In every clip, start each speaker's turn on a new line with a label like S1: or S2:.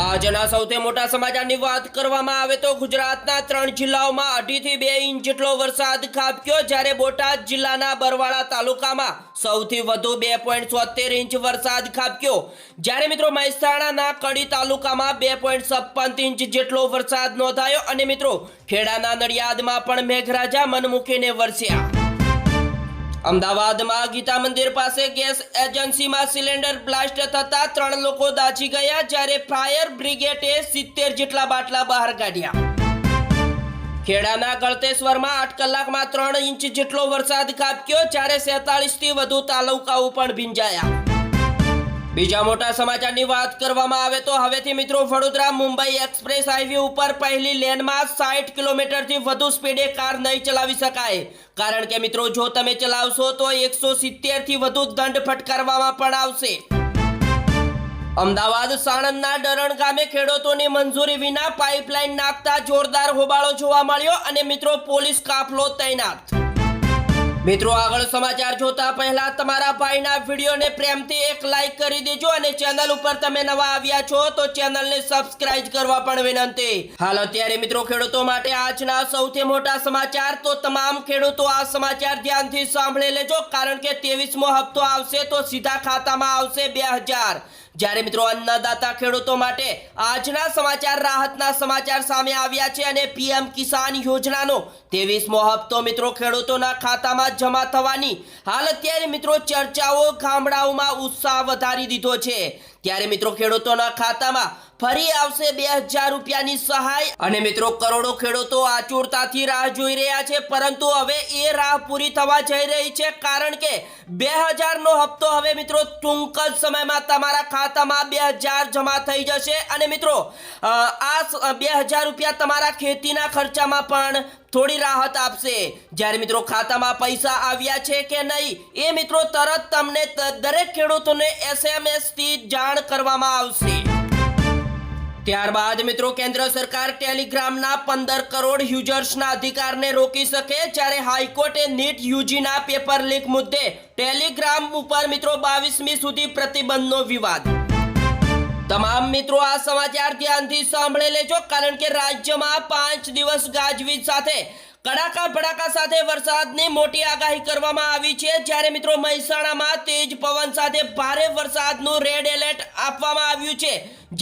S1: આજના સૌથી મોટા સમાચારની વાત કરવામાં આવે તો ગુજરાતના 3 જિલ્લાઓમાં 2.5 થી 2 ઇંચ જેટલો વરસાદ ખાબક્યો, જ્યારે બોટાદ જિલ્લાના બરવાળા તાલુકામાં સૌથી વધુ 2.76 ઇંચ વરસાદ ખાબક્યો, જ્યારે મિત્રો મહેસાણાના કડી તાલુકામાં 2.56 ઇંચ જેટલો વરસાદ નોંધાયો અને મિત્રો ખેડાના નડિયાદમાં પણ મેઘરાજા મન મૂકીને વરસ્યા। અમદાવાદમાં ગીતા મંદિર પાસે ગેસ એજન્સીમાં સિલિન્ડર બ્લાસ્ટ થતા 3 લોકો દાઝી ગયા, જ્યારે ફાયર બ્રિગેડે 70 જેટલા બાટલા બહાર કાઢ્યા। ખેડાના ગળતેશ્વરમાં 8 કલાકમાં 3 ઇંચ જેટલો વરસાદ ખાબક્યો, જ્યારે 47 થી વધુ તાલુકાઓ પણ ભીંજાયા। બીજા મોટા સમાચારની વાત કરવામાં આવે તો હવેથી મિત્રો વડોદરા મુંબઈ એક્સપ્રેસ હાઈવે ઉપર પહેલી લેનમાં 60 કિલોમીટરથી વધુ સ્પીડે કાર નહીં ચલાવી શકાય, કારણ કે મિત્રો જો તમે ચલાવશો તો 170 થી વધુ દંડ ફટકારવામાં પણ આવશે। અમદાવાદ સાણંદના ડરણ ગામે ખેડૂતોની મંજૂરી વિના પાઇપલાઇન નાખતા જોરદાર હોબાળો જોવા મળ્યો અને મિત્રો પોલીસ કાફલો તૈનાત। મિત્રો આગળ સમાચાર જોતા પહેલા તમારા ભાઈના વિડીયોને પ્રેમથી એક લાઈક કરી દેજો અને ચેનલ ઉપર તમે નવા આવ્યા છો તો ચેનલને સબસ્ક્રાઇબ કરવા પણ વિનંતી। હાલ અત્યારે મિત્રો ખેડૂતો માટે આજના સૌથી મોટા સમાચાર, તો તમામ ખેડૂતો આ સમાચાર ધ્યાનથી સાંભળી લેજો, કારણ કે 23મો હપ્તો આવશે તો સીધા ખાતામાં આવશે 2000, જ્યારે મિત્રો અન્નદાતા ખેડૂતો માટે આજના સમાચાર રાહતના સમાચાર સામે આવ્યા છે અને પીએમ કિસાન યોજનાનો 23મો હપ્તો મિત્રો ખેડૂતોના ખાતામાં જમા થવાની હાલ અત્યારે મિત્રો ચર્ચાઓ ગામડાઓમાં ઉત્સાહ વધારી દીધો છે, ત્યારે મિત્રો ખેડૂતોના ખાતામાં ફરી આવશે 2000 રૂપિયાની સહાય અને મિત્રો કરોડો ખેડૂતો આતુરતાથી રાહ જોઈ રહ્યા છે, પરંતુ હવે એ રાહ પૂરી થવા જઈ રહી છે, કારણ કે 2000 નો હપ્તો હવે મિત્રો ટૂંક જ સમયમાં તમારા ખાતામાં 2000 જમા થઈ જશે અને મિત્રો આ 2000 રૂપિયા તમારા ખેતીના ખર્ચામાં પણ થોડી રાહત આપશે। જ્યારે મિત્રો ખાતામાં પૈસા આવ્યા છે કે નહીં એ મિત્રો તરત તમને દરેક ખેડૂતોને SMS થી જાણ કરવામાં આવશે। ત્યારબાદ મિત્રો કેન્દ્ર સરકાર ટેલિગ્રામના 15 કરોડ યુઝર્સના અધિકારને રોકી શકે, જ્યારે હાઈકોર્ટે નીટ યુજીના પેપર લીક મુદ્દે ટેલિગ્રામ ઉપર મિત્રો 22મી સુધી પ્રતિબંધનો વિવાદ। તમામ મિત્રો આ સમાચાર ધ્યાનથી સાંભળી લેજો, કારણ કે રાજ્યમાં 5 દિવસ ગાજવીજ સાથે કડાકા ભડાકા સાથે વરસાદની મોટી આગાહી કરવામાં આવી છે, જ્યારે મિત્રો મહેસાણામાં તેજ પવન સાથે ભારે વરસાદનું રેડ એલર્ટ આપવામાં આવ્યું છે,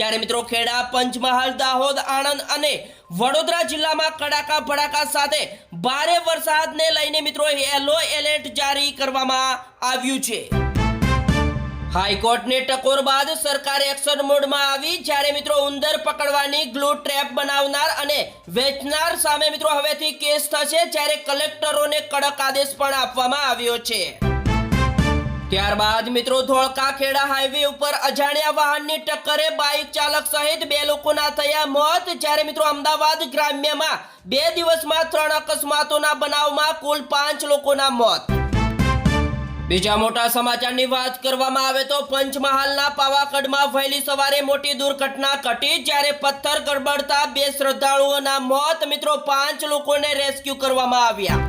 S1: જ્યારે મિત્રો ખેડા, પંચમહાલ, દાહોદ, આણંદ અને વડોદરા જિલ્લામાં કડાકા ભડાકા સાથે ભારે વરસાદને લઈને મિત્રો યલો એલર્ટ જારી કરવામાં આવ્યું છે। હાઈકોર્ટની ટકોર બાદ સરકાર એક્શન મોડમાં આવી, જ્યારે મિત્રો ઉંદર પકડવાની ગ્લુ ટ્રેપ બનાવનાર અને વેચનાર સામે મિત્રો હવેથી કેસ થશે, જ્યારે કલેક્ટરોને કડક આદેશ પણ આપવામાં આવ્યો છે। ત્યારબાદ મિત્રો ધોળકા ખેડા હાઈવે ઉપર અજાણ્યા વાહનની ટક્કરે બાઇક ચાલક સહિત 2 લોકોના થયા મોત, જ્યારે મિત્રો અમદાવાદ ગ્રામ્યમાં 2 દિવસમાં 3 અકસ્માતોના બનાવમાં કુલ 5 લોકોના મોત। બીજા મોટા સમાચારની વાત કરવામાં આવે તો પંચમહાલના પાવાગઢમાં વહેલી સવારે મોટી દુર્ઘટના ઘટી, જ્યારે પથ્થર ગડબડતા 2 શ્રદ્ધાળુઓના મોત, મિત્રો 5 લોકોને રેસ્ક્યુ કરવામાં આવ્યા।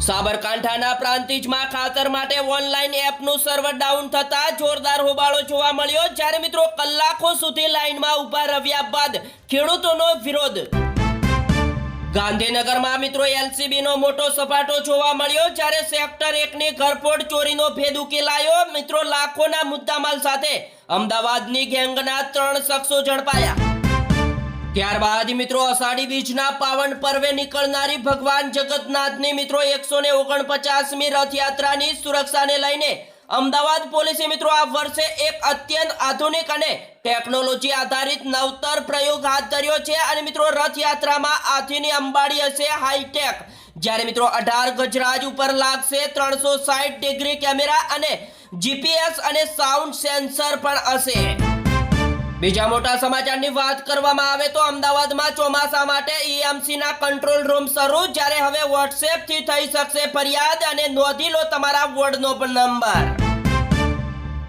S1: સાબરકાંઠાના પ્રાંતિજમાં ખાતર માટે ઓનલાઈન એપનું સર્વર ડાઉન થતા જોરદાર હોબાળો જોવા મળ્યો, જ્યારે મિત્રો કલાકો સુધી લાઈનમાં ઊભા રહ્યા બાદ ખેડૂતોનો વિરોધ। ગાંધીનગરમાં મિત્રો LCBનો મોટો સપાટો જોવા મળ્યો, જ્યારે સેક્ટર 1ની ઘરફોડ ચોરીનો ભેદ ઉકેલાયો, મિત્રો લાખોના મુદ્દામાલ સાથે અમદાવાદની ગેંગના 3 શખ્સો ઝડપાયા। ત્યારબાદ મિત્રો અષાઢી બીજના પાવન પર્વે નીકળનારી ભગવાન જગન્નાથની મિત્રો 149મી રથયાત્રાની સુરક્ષાને લઈને અમદાવાદ પોલીસે મિત્રો આ વર્ષે એક અત્યંત આધુનિક અને ટેકનોલોજી આધારિત નવતર પ્રયોગ હાથ ધર્યો છે અને મિત્રો રથયાત્રામાં હાથીની અંબાડી હશે હાઈટેક, જ્યારે મિત્રો 18 ગજરાજ ઉપર લાગશે 360 ડિગ્રી કેમેરા અને GPS અને સાઉન્ડ સેન્સર પણ હશે। બીજા મોટા સમાચારની વાત કરવામાં આવે તો અમદાવાદમાં ચોમાસા માટે EMCના કંટ્રોલ રૂમ શરૂ, જ્યારે હવે WhatsApp થી થઈ શકશે ફરિયાદ અને નોંધી લો તમારા વોર્ડનો નંબર।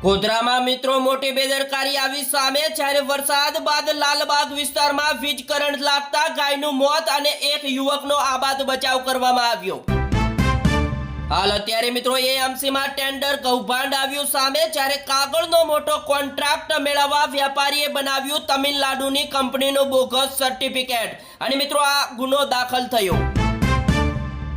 S1: ગોધરામાં મિત્રો મોટી બેદરકારી આવી સામે, જ્યારે વરસાદ બાદ લાલબાગ વિસ્તારમાં વીજ કરંટ લાગતા ગાયનું મોત અને એક યુવકનો આબાદ બચાવ કરવામાં આવ્યો। હાલ અત્યારે મિત્રો એએમસીમાં ટેન્ડર કૌભાંડ આવ્યું સામે, જ્યારે કાગળનો મોટો કોન્ટ્રાક્ટ મેળવવા વેપારીએ બનાવ્યું તમિલનાડુની કંપનીનું બોગસ સર્ટિફિકેટ અને મિત્રો આ ગુનો દાખલ થયો.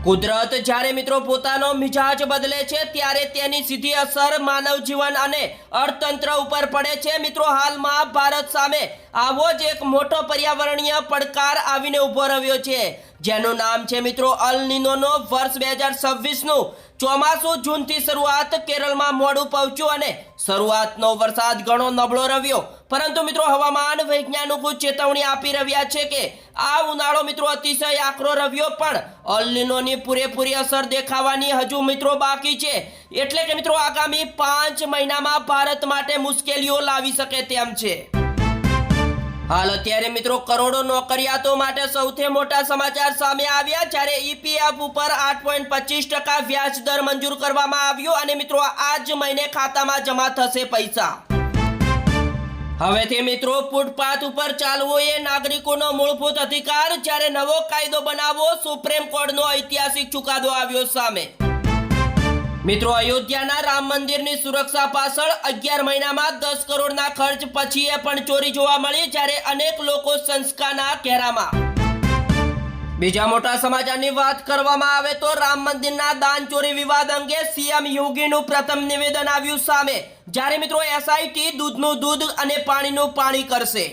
S1: કુદરત જ્યારે મિત્રો પોતાનો મિજાજ બદલે છે ત્યારે તેની સીધી અસર માનવ જીવન અને અર્થતંત્ર ઉપર પડે છે. મિત્રો હાલમાં ભારત સામે આવો જ એક મોટો પર્યાવરણીય પડકાર આવીને ઉભો રહ્યો છે, જેનું નામ છે મિત્રો અલ નીનોનો. વર્ષ 2026નું ચોમાસું જૂનથી શરૂઆત કેરળમાં મોડું પહોંચ્યું અને શરૂઆતનો વરસાદ ઘણો નબળો રહ્યો, પરંતુ મિત્રો હવામાન વૈજ્ઞાનિકો ચેતવણી આપી રહ્યા છે કે આ ઉનાળો મિત્રો અતિશય આકરો રહ્યો, પણ અલ નીનોની પૂરેપૂરી અસર દેખાવાની હજુ મિત્રો બાકી છે. એટલે કે મિત્રો આગામી 5 મહિનામાં ભારત માટે મુશ્કેલીઓ લાવી શકે તેમ છે. હાલ અત્યારે મિત્રો કરોડો નોકરિયાતો માટે સૌથી મોટા સમાચાર સામે આવ્યા, જ્યારે ઈપીએફ ઉપર 8.25% વ્યાજ દર મંજૂર કરવામાં આવ્યો અને મિત્રો આ જ મહિને ખાતામાં જમા થશે પૈસા. હવેથી મિત્રો ફૂટપાથ ઉપર ચાલવો એ નાગરિકોનો મૂળભૂત અધિકાર, જ્યારે નવો કાયદો બનાવવો સુપ્રીમ કોર્ટનો ઐતિહાસિક ચુકાદો આવ્યો સામે. મિત્રો અયોધ્યાના રામ મંદિરની સુરક્ષા પાછળ 11 મહિનામાં 10 કરોડના ખર્ચ પછી પણ ચોરી જોવા મળી, જ્યારે અનેક લોકો શંકાના ઘેરામાં. બીજા મોટા સમાચારની વાત કરવામાં આવે તો રામ મંદિરના દાન ચોરી વિવાદ અંગે સીએમ યોગીનું પ્રથમ નિવેદન આવ્યું સામે, જ્યારે મિત્રો એસઆઈટી દૂધનું દૂધ અને પાણીનું પાણી કરશે.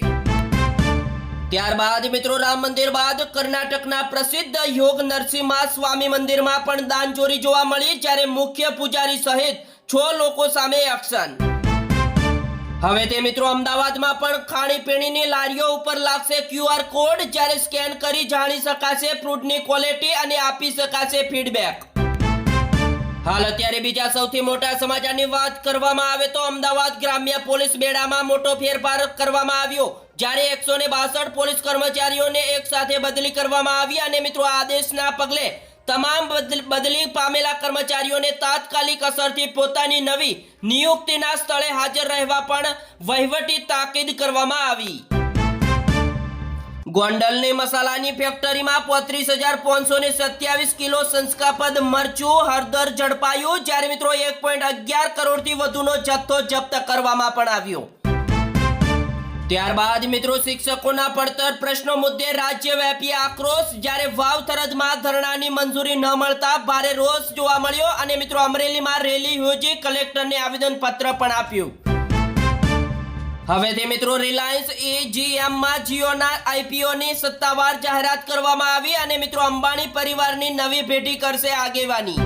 S1: ત્યારબાદ મિત્રો રામ મંદિર બાદ કર્ણાટકના પ્રસિદ્ધ યોગ નરસિંહ સ્વામી મંદિરમાં પણ દાન ચોરી જોવા મળી, જ્યારે મુખ્ય પૂજારી સહિત 6 લોકો સામે એક્શન. હવે તે મિત્રો અમદાવાદમાં પણ ખાણીપીણીની લારીઓ ઉપર લાગશે QR કોડ, જ્યારે સ્કેન કરી જાણી શકાશે ફૂડની ક્વોલિટી અને આપી શકાશે ફીડબેક. હાલ અત્યારે બીજા સૌથી મોટા સમાચારની વાત કરવામાં આવે તો અમદાવાદ ગ્રામ્ય પોલીસ બેડામાં મોટો ફેરફાર કરવામાં આવ્યો, જ્યારે 162 પોલીસ કર્મચારીઓને એક સાથે બદલી કરવામાં આવી અને મિત્રો આદેશના પગલે તમામ બદલી પામેલા કર્મચારીઓને તાત્કાલિક અસરથી પોતાની નવી નિયુક્તિના સ્થળે હાજર રહેવા પણ વહીવટી તાકીદ કરવામાં આવી. ગોંડલની મસાલાની ફેક્ટરીમાં 35,527 કિલો શંકાસ્પદ મરચું હળદર ઝડપાયું, જ્યારે મિત્રો 1.11 કરોડથી વધુનો જથ્થો જપ્ત કરવામાં પણ આવ્યો. ત્યારબાદ મિત્રો શિક્ષકોના પડતર પ્રશ્નો મુદ્દે રાજ્યવ્યાપી આક્રોશ, જ્યારે વાવ થરાદમાં ધરણાની મંજૂરી ન મળતા ભારે રોષ જોવા મળ્યો અને મિત્રો અમરેલીમાં રેલી યોજી કલેક્ટરને આવેદનપત્ર પણ આપ્યું. હવેથી મિત્રો રિલાયન્સ એજીએમમાં જીઓના IPOની સત્તાવાર જાહેરાત કરવામાં આવી અને મિત્રો અંબાણી પરિવારની નવી પેઢી કરશે આગેવાની.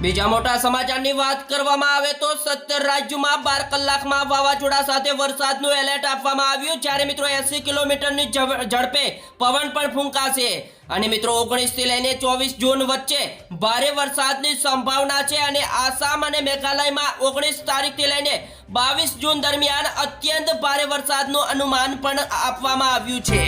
S1: બીજા મોટા સમાચારની વાત કરવામાં આવે તો 17 રાજ્યોમાં 12 કલાકમાં વાવાઝોડા સાથે વરસાદનું એલર્ટ આપવામાં આવ્યું, જ્યારે મિત્રો 80 કિલોમીટરની ઝડપે પવન પણ ફૂંકાશે અને મિત્રો 19 થી લઈને 24 જૂન વચ્ચે ભારે વરસાદની સંભાવના છે અને આસામ અને મેઘાલયમાં 19 તારીખથી લઈને 22 જૂન દરમિયાન અત્યંત ભારે વરસાદનું અનુમાન પણ આપવામાં આવ્યું છે.